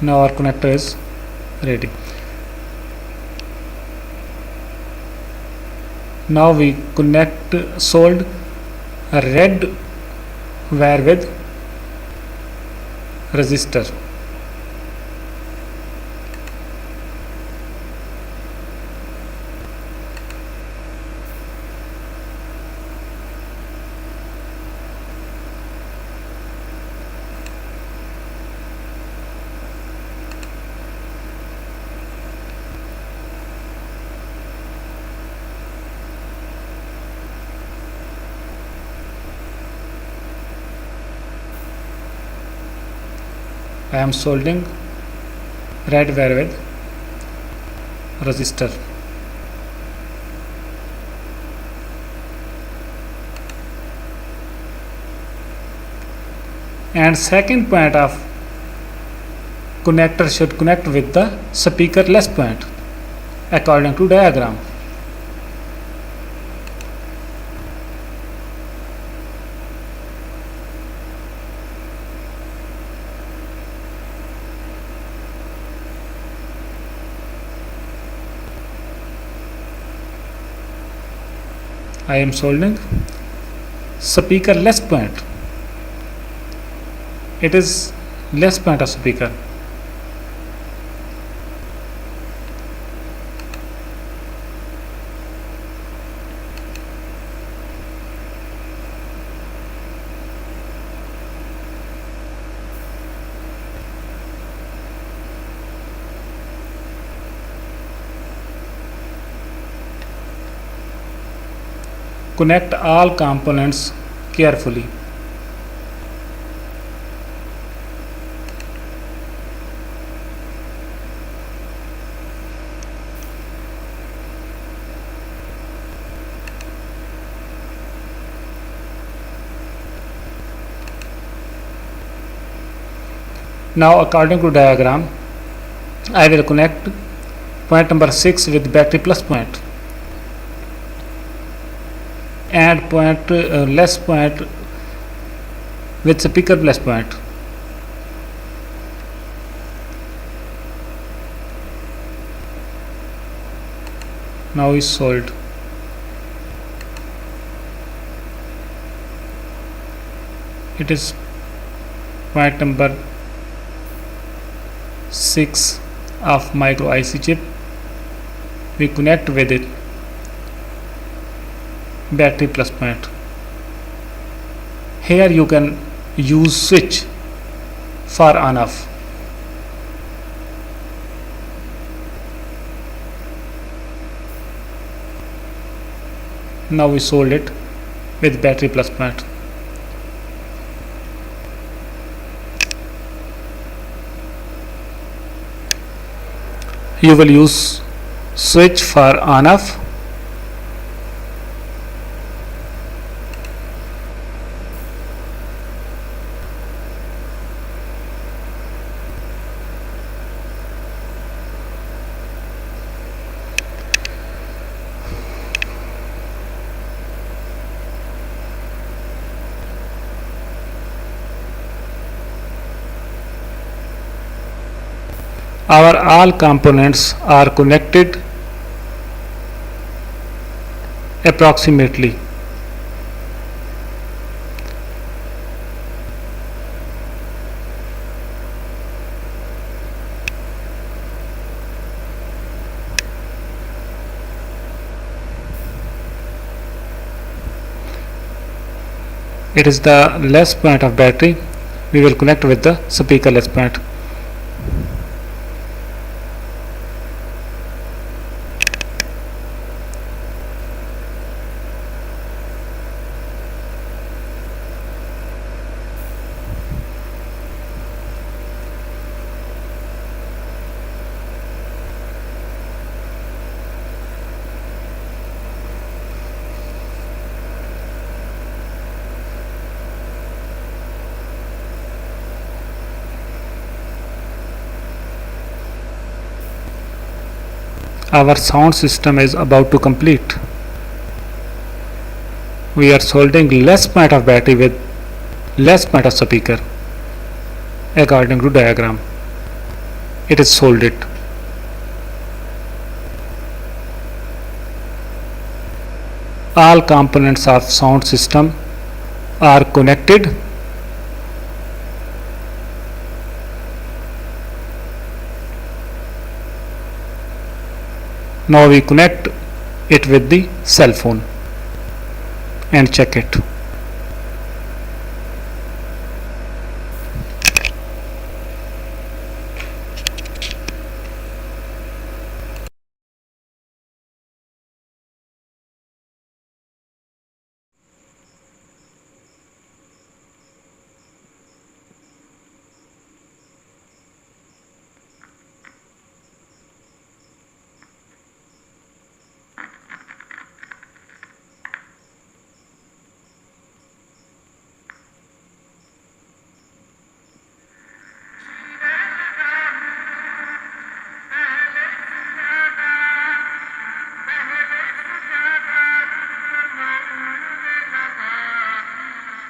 Now our connector is ready. Now we solder a red wire with resistor. I am soldering red wire with resistor. And second point of connector should connect with the speakerless point according to diagram. I am soldering speakerless point. It is less point of speaker. Connect all components carefully. Now according to diagram, I will connect point number 6 with battery plus point and point less point with speaker plus point. Now is soldered. It is point number 6 of micro IC chip. We connect with it battery plus point. Here you can use switch for on off. Now we solder it with battery plus point. You will use switch for on off. Our all components are connected approximately. It is the less point of battery. We will connect with the speakerless point. Our sound system is about to complete. We are soldering less point of battery with less point of speaker according to diagram. it is soldered. All components of sound system are connected. Now we connect it with the cell phone and check it.